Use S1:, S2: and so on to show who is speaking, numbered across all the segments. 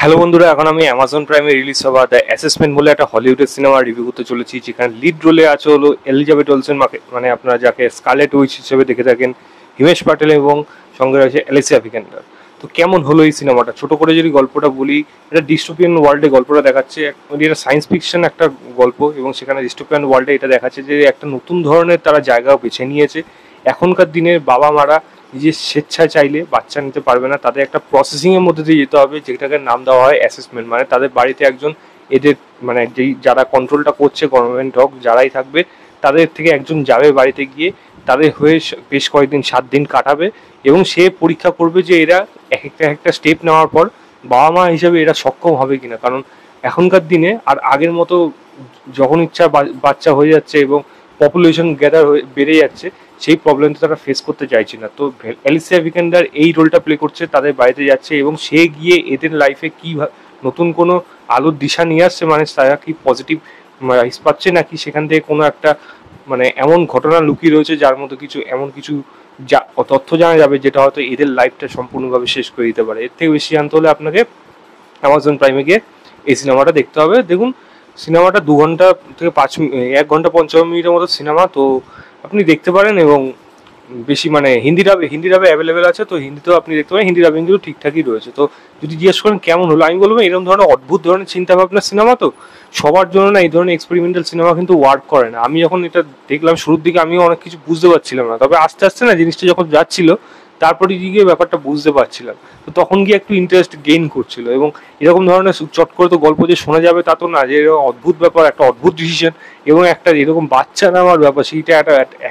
S1: Hello বন্ধুরা, এখন আমি অ্যামাজন প্রাইমে রিলিজ হওয়া দ্য অ্যাসেসমেন্ট বলে একটা হলিউডের সিনেমা রিভিউ করতে চলেছি, যেখানে লিড রোলে আছে হলো এলিজাবেথ ওলসেন, মানে আপনারা যাকে স্কারলেট উইচ হিসেবে দেখে থাকেন, হিমেশ পাটেল, এবং সঙ্গে রয়েছে অ্যালিসিয়া ভিকেন্ডার। তো কেমন হলো এই সিনেমাটা, ছোট করে যদি গল্পটা বলি, এটা ডিস্টোপিয়ান ওয়ার্ল্ডে গল্পটা দেখাচ্ছে। এটা সায়েন্স ফিকশন একটা গল্প, এবং সেখানে ডিস্টোপিয়ান ওয়ার্ল্ডে এটা দেখাচ্ছে যে একটা নতুন ধরনের তারা জায়গা বেছে নিয়েছে। এখনকার দিনের বাবা মারা নিজের স্বেচ্ছায় চাইলে বাচ্চা নিতে পারবে না, তাদের একটা প্রসেসিংয়ের মধ্যে দিয়ে যেতে হবে, যেটাকে নাম দেওয়া হয় অ্যাসেসমেন্ট। মানে তাদের বাড়িতে একজন এদের মানে যেই যারা কন্ট্রোলটা করছে, গভর্নমেন্ট হোক যারাই থাকবে, তাদের থেকে একজন যাবে বাড়িতে গিয়ে তাদের হয়ে বেশ কয়েকদিন 7 দিন কাটাবে, এবং সে পরীক্ষা করবে যে এরা এক একটা স্টেপ নেওয়ার পর বাবা মা হিসেবে এরা সক্ষম হবে কিনা। কারণ এখনকার দিনে আর আগের মতো যখন ইচ্ছা বাচ্চা হয়ে যাচ্ছে এবং পপুলেশন গ্যাদার হয়ে বেড়ে যাচ্ছে, সেই প্রবলেমটা তারা ফেস করতে চাইছে না। তো অ্যালিসিয়া ভিকেন্ডার এই রোলটা প্লে করছে, তাদের বাড়িতে যাচ্ছে এবং সে গিয়ে এদের লাইফে কি নতুন কোনো আলোর দিশা নিয়ে আসছে, মানে তারা কি পজিটিভ রাইস পাচ্ছে, নাকি সেখান থেকে কোনো একটা মানে এমন ঘটনা লুকিয়ে রয়েছে যার মধ্যে কিছু এমন কিছু যা তথ্য জানা যাবে যেটা হয়তো এদের লাইফটা সম্পূর্ণভাবে শেষ করে দিতে পারে। এর থেকে বেশি জানতে হলে আপনাকে অ্যামাজন প্রাইমে গিয়ে এই সিনেমাটা দেখতে হবে। দেখুন, সিনেমাটা 2 ঘন্টা থেকে 1 ঘন্টা 55 মিনিটের মতো সিনেমা, তো আপনি দেখতে পারেন। এবং বেশি মানে হিন্দি ডাবে অ্যাভেলেবেল আছে, তো হিন্দিতেও আপনি দেখতে পারেন, হিন্দি ডাবিং কিন্তু ঠিকঠাকই রয়েছে। তো যদি জিজ্ঞেস করেন কেমন হলো, আমি বলবো এরকম ধরনের অদ্ভুত ধরনের চিন্তাভাবনার সিনেমা তো সবার জন্য না, এই ধরনের এক্সপেরিমেন্টাল সিনেমা কিন্তু ওয়ার্ক করে না। আমি যখন এটা দেখলাম শুরুর দিকে আমিও অনেক কিছু বুঝতে পারছিলাম না, তবে আস্তে আস্তে না জিনিসটা যখন যাচ্ছিল, তারপরে গিয়ে ব্যাপারটা বুঝতে পারছিলাম। তো তখন গিয়ে একটু ইন্টারেস্ট গেইন করছিল। এবং এরকম ধরনের চট করে তো গল্প যে শোনা যাবে তা তো না, যে এরকম অদ্ভুত ব্যাপার, একটা অদ্ভুত ডিসিশন এবং একটা এরকম বাচ্চা নেওয়ার ব্যাপার, সেইটা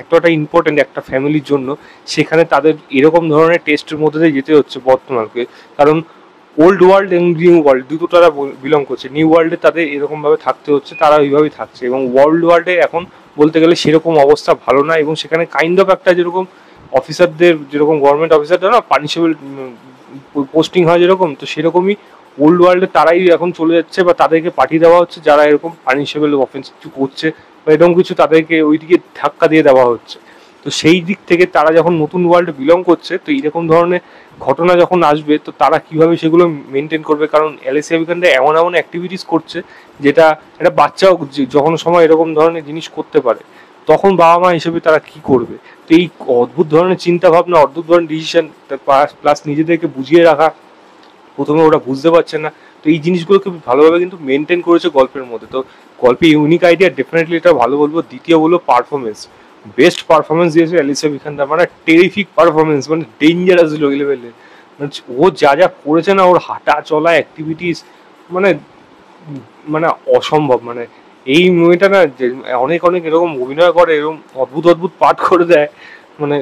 S1: এতটা ইম্পর্টেন্ট একটা ফ্যামিলির জন্য, সেখানে তাদের এরকম ধরনের টেস্টের মধ্যে দিয়ে যেতে হচ্ছে বর্তমানকে। কারণ ওল্ড ওয়ার্ল্ড এবং নিউ ওয়ার্ল্ড দুটো তারা বিলং করছে। নিউ ওয়ার্ল্ডে তাদের এরকমভাবে থাকতে হচ্ছে, তারা ওইভাবেই থাকছে, এবং ওয়ার্ল্ড ওয়ার্ল্ডে এখন বলতে গেলে সেরকম অবস্থা ভালো না। এবং সেখানে কাইন্ড অফ একটা যেরকম অফিসারদের, যেরকম গভর্নমেন্ট অফিসাররা না পানিশেবল পোস্টিং হয় যেরকম, তো সেরকমই ওল্ড ওয়ার্ল্ডে তারাই এখন চলে যাচ্ছে, বা তাদেরকে পাঠিয়ে দেওয়া হচ্ছে যারা এরকম পানিশেবল অফেন্স কিছু করছে, বা এরকম কিছু তাদেরকে ওইদিকে ধাক্কা দিয়ে দেওয়া হচ্ছে। তো সেই দিক থেকে তারা যখন নতুন ওয়ার্ল্ডে বিলং করছে, তো এইরকম ধরনের ঘটনা যখন আসবে, তো তারা কিভাবে সেগুলো মেনটেন করবে। কারণ অ্যালিসিয়া ভিকেন্ডার এমন এমন অ্যাক্টিভিটিস করছে যেটা একটা বাচ্চাও যখন সময় এরকম ধরনের জিনিস করতে পারে, তখন বাবা মা হিসেবে তারা কি করবে। তো এই অদ্ভুত ধরনের চিন্তা ভাবনা, অদ্ভুত ধরনের ডিসিশন, প্লাস নিজেদেরকে বুঝিয়ে রাখা, প্রথমে ওরা বুঝতে পারছে না, তো এই জিনিসগুলোকে ভালোভাবে কিন্তু মেনটেন করেছে গল্পের মধ্যে। তো গল্পে ইউনিক আইডিয়া, ডেফিনেটলি এটা ভালো বলবো। দ্বিতীয় বলবো পারফরমেন্স, বেস্ট পারফরমেন্স দিয়েছে অ্যালিসিয়া ভিকান্ডার, মানে টেরিফিক পারফরমেন্স, মানে ডেঞ্জারাস লেভেলের। মানে ও যা যা করেছে না, ওর হাঁটা চলা অ্যাক্টিভিটিস, মানে মানে অসম্ভব। মানে এই মুভিটা না, যে অনেক অনেক এরকম অভিনয় করে, এরকম অদ্ভুত অদ্ভুত পাঠ করে দেয়, মানে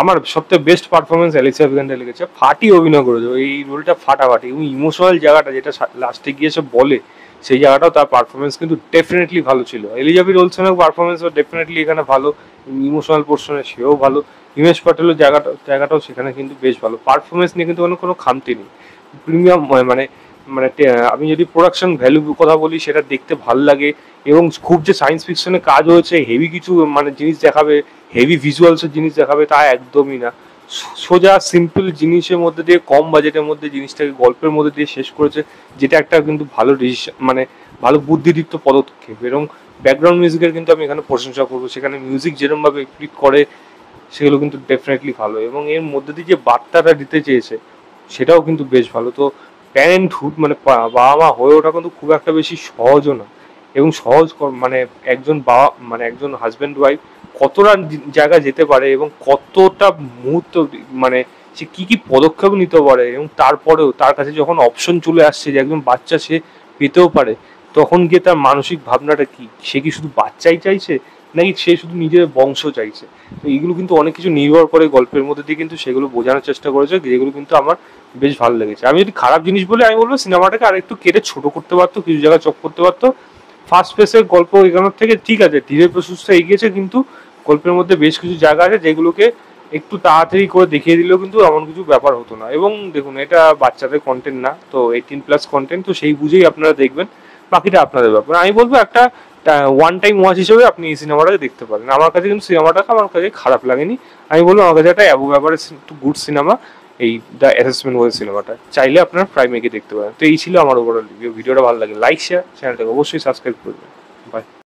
S1: আমার সবথেকে বেস্ট পারফরমেন্স অ্যালিসিয়া ভিকান্ডার লেগেছে। ফাটি অভিনয় করেছে এই রোলটা, ফাটাফাটি। এবং ইমোশনাল জায়গাটা যেটা লাস্টে গিয়ে সে বলে, সেই জায়গাটাও তার পারফরমেন্স কিন্তু ডেফিনেটলি ভালো ছিল। এলিজাবেথ ওলসেনের পারফরমেন্স ডেফিনেটলি এখানে ভালো, ইমোশনাল পোর্শনে সেও ভালো। হিমেশ পাটেলের জায়গাটাও সেখানে কিন্তু বেশ ভালো। পারফরমেন্স নিয়ে কিন্তু কোনো খামতি নেই। প্রিমিয়াম মানে মানে আমি যদি প্রোডাকশন ভ্যালু কথা বলি, সেটা দেখতে ভালো লাগে। এবং খুব যে সায়েন্স ফিকশনে কাজ হয়েছে, হেভি কিছু মানে জিনিস দেখাবে, হেভি ভিজুয়ালসের জিনিস দেখাবে, তা একদমই না। সোজা সিম্পল জিনিসের মধ্যে দিয়ে, কম বাজেটের মধ্যে জিনিসটাকে গল্পের মধ্যে দিয়ে শেষ করেছে, যেটা একটা কিন্তু ভালো ডিসিশন, মানে ভালো বুদ্ধিদীপ্ত পদক্ষেপ। এবং ব্যাকগ্রাউন্ড মিউজিকের কিন্তু আমি এখানে প্রশংসা করবো, সেখানে মিউজিক যেরকমভাবে ক্লিক করে সেগুলো কিন্তু ডেফিনেটলি ভালো। এবং এর মধ্যে দিয়ে যে বার্তাটা দিতে চেয়েছে, সেটাও কিন্তু বেশ ভালো। তো প্যারেন্টহুড মানে বাবা মা হয়ে ওঠা কিন্তু খুব একটা বেশি সহজও না। এবং মানে একজন বাবা, মানে একজন হাজব্যান্ড ওয়াইফ কতটা জায়গা যেতে পারে, এবং কতটা মুহূর্ত মানে সে কি কি পদক্ষেপ নিতে পারে। এবং তারপরেও তার কাছে যখন অপশন চলে আসছে যে একজন বাচ্চা সে পেতেও পারে, তখন গিয়ে তার মানসিক ভাবনাটা কি, সে কি শুধু বাচ্চাই চাইছে, নাকি সে শুধু নিজের বংশ চাইছে। তো এইগুলো কিন্তু অনেক কিছু নির্ভর করে গল্পের মধ্যে দিয়ে, কিন্তু সেগুলো বোঝানোর চেষ্টা করেছে, যেগুলো কিন্তু আমার বেশ ভালো লেগেছে। আমি যদি খারাপ জিনিস বলে, আমি বলবো সিনেমাটাকে আর একটু কেটে ছোট করতে পারতো, কিছু জায়গায় চক করতে পারতো। ফার্স্ট ফেসের গল্প এগানোর থেকে ঠিক আছে, ধীরে প্রসুস্থ এগিয়েছে, কিন্তু গল্পের মধ্যে বেশ কিছু জায়গা আছে যেগুলোকে একটু তাড়াতাড়ি করে দেখিয়ে দিলেও কিন্তু এমন কিছু ব্যাপার হতো না। এবং দেখুন, এটা বাচ্চাদের কন্টেন্ট না, তো 18+ কন্টেন্ট, তো সেই বুঝেই আপনারা দেখবেন, বাকিটা আপনাদের ব্যাপার। আমি বলবো একটা ওয়ান টাইম ওয়াচ হিসেবে আপনি এই সিনেমাটাকে দেখতে পারেন। আমার কাছে কিন্তু সিনেমাটাকে আমার কাছে খারাপ লাগেনি, আমি বলবো আমার কাছে একটা অ্যাবভ অ্যাভারেজ একটু গুড সিনেমা। এই দ্য অ্যাসেসমেন্ট বলে সিনেমাটা। চাইলে আপনারা প্রাইমে গিয়ে দেখতে পারেন। তো এই ছিল আমার ওভারঅল রিভিউ। ভিডিওটা ভালো লাগে লাইক শেয়ার, চ্যানেলটাকে অবশ্যই সাবস্ক্রাইব করবেন। বাই।